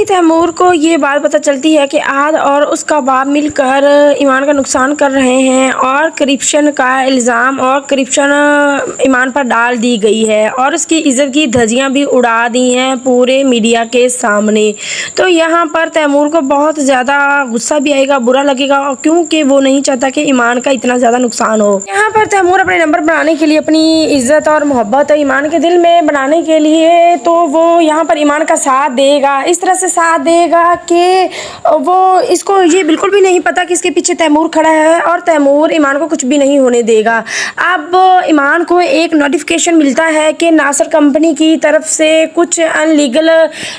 तैमूर को ये बात पता चलती है कि आहद और उसका बाप मिलकर ईमान का नुकसान कर रहे हैं और करप्शन का इल्ज़ाम और करप्शन ईमान पर डाल दी गई है और उसकी इज़्ज़त की धज्जियां भी उड़ा दी हैं पूरे मीडिया के सामने। तो यहाँ पर तैमूर को बहुत ज़्यादा गुस्सा भी आएगा, बुरा लगेगा, क्योंकि वो नहीं चाहता कि ईमान का इतना ज़्यादा नुकसान हो। यहाँ पर तैमूर अपने नंबर बनाने के लिए, अपनी इज़्ज़त और मोहब्बत ईमान के दिल में बनाने के लिए, तो वो यहाँ पर ईमान का साथ देगा, इस तरह से साथ देगा कि वो इसको ये बिल्कुल भी नहीं पता कि इसके पीछे तैमूर खड़ा है और तैमूर ईमान को कुछ भी नहीं होने देगा। अब ईमान को एक नोटिफिकेशन मिलता है कि नासर कंपनी की तरफ से कुछ अनलीगल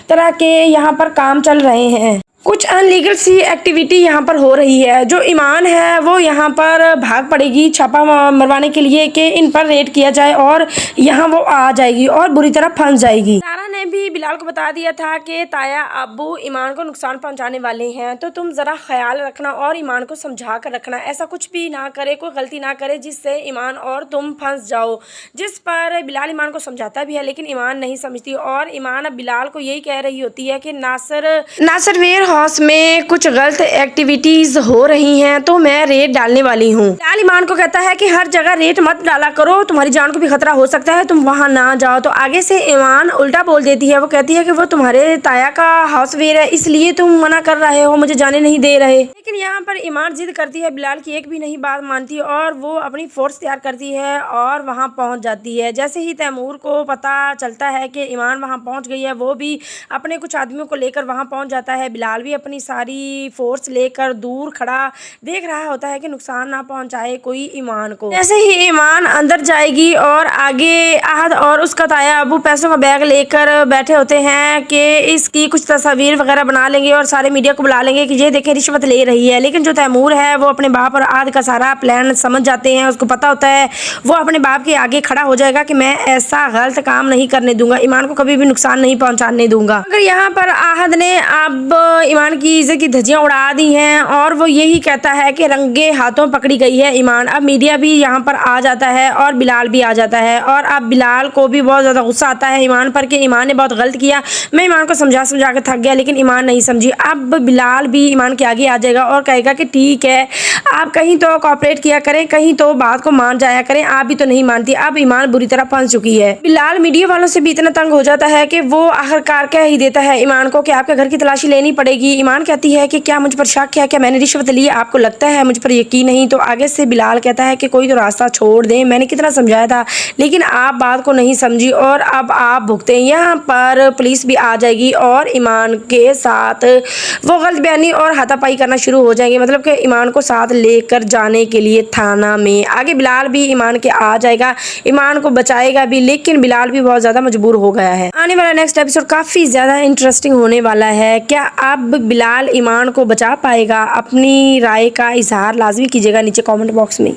तरह के यहाँ पर काम चल रहे हैं, कुछ अनलीगल सी एक्टिविटी यहाँ पर हो रही है। जो ईमान है वो यहाँ पर भाग पड़ेगी छापा मरवाने के लिए कि इन पर रेड किया जाए और यहाँ वो आ जाएगी और बुरी तरह फंस जाएगी। सारा ने भी बिलाल को बता दिया था कि ताया अब्बू ईमान को नुकसान पहुँचाने वाले हैं, तो तुम ज़रा ख्याल रखना और ईमान को समझा कर रखना, ऐसा कुछ भी ना करे, कोई गलती ना करे जिससे ईमान और तुम फंस जाओ। जिस पर बिलाल ईमान को समझाता भी है लेकिन ईमान नहीं समझती और ईमान अब बिलाल को यही कह रही होती है कि नासर वेयर हाउस में कुछ गलत एक्टिविटीज हो रही हैं तो मैं रेड डालने वाली हूँ। बिलाल ईमान को कहता है कि हर जगह रेड मत डाला करो, तुम्हारी जान को भी खतरा हो सकता है, तुम वहाँ ना जाओ। तो आगे से ईमान उल्टा बोल देती है, वो कहती है कि वो तुम्हारे ताया का हाउसवेयर है इसलिए तुम मना कर रहे हो, मुझे जाने नहीं दे रहे। लेकिन यहाँ पर ईमान जिद करती है, बिलाल की एक भी नहीं बात मानती और वो अपनी फोर्स तैयार करती है और वहाँ पहुँच जाती है। जैसे ही तैमूर को पता चलता है कि ईमान वहाँ पहुँच गई है, वो भी अपने कुछ आदमियों को लेकर वहाँ पहुँच जाता है। बिलाल भी अपनी सारी फोर्स लेकर दूर खड़ा देख रहा होता है कि नुकसान ना पहुंचाए कोई ईमान को। जैसे ही ईमान अंदर जाएगी और आगे आहद और उसका ताया अबू पैसों का बैग लेकर बैठे होते हैं कि इसकी कुछ तस्वीर वगैरह बना लेंगे और सारे मीडिया को बुला लेंगे कि ये देखें रिश्वत ले रही है। लेकिन जो तैमूर है वो अपने बाप और आहद का सारा प्लान समझ जाते हैं, उसको पता होता है, वो अपने बाप के आगे खड़ा हो जाएगा कि मैं ऐसा गलत काम नहीं करने दूंगा, ईमान को कभी भी नुकसान नहीं पहुंचाने दूंगा। मगर यहाँ पर आहद ने अब ईमान की इज़्ज़त की धज्जियां उड़ा दी हैं और वो यही कहता है कि रंगे हाथों पकड़ी गई है ईमान। अब मीडिया भी यहाँ पर आ जाता है और बिलाल भी आ जाता है और अब बिलाल को भी बहुत ज़्यादा गुस्सा आता है ईमान पर कि ईमान ने बहुत गलत किया। मैं ईमान को समझा के थक गया लेकिन ईमान नहीं समझी। अब बिलाल भी ईमान के आगे आ जाएगा और कहेगा कि ठीक है, आप कहीं तो कोऑपरेट किया करें, कहीं तो बात को मान जाया करें, आप भी तो नहीं मानती। अब ईमान बुरी तरह फंस चुकी है। बिलाल मीडिया वालों से भी इतना तंग हो जाता है कि वो आखिरकार कह ही देता है ईमान को कि आपके घर की तलाशी लेनी पड़ेगी। ईमान कहती है कि क्या मुझ पर शक किया, क्या मैंने रिश्वत ली, आपको लगता है मुझ पर यकीन नहीं? तो आगे से बिलाल कहता है कि कोई तो रास्ता छोड़ दें, मैंने कितना समझाया था लेकिन आप बात को नहीं समझी और अब आप भुगते। यहाँ पर पुलिस भी आ जाएगी और ईमान के साथ वो गलत बयानी और हाथापाई करना शुरू हो जाएंगे, मतलब कि ईमान को साथ लेकर जाने के लिए थाना में। आगे बिलाल भी ईमान के आ जाएगा, ईमान को बचाएगा भी, लेकिन बिलाल भी बहुत ज़्यादा मजबूर हो गया है। आने वाला नेक्स्ट एपिसोड काफ़ी ज़्यादा इंटरेस्टिंग होने वाला है। क्या अब बिलाल ईमान को बचा पाएगा? अपनी राय का इजहार लाजमी कीजिएगा नीचे कमेंट बॉक्स में।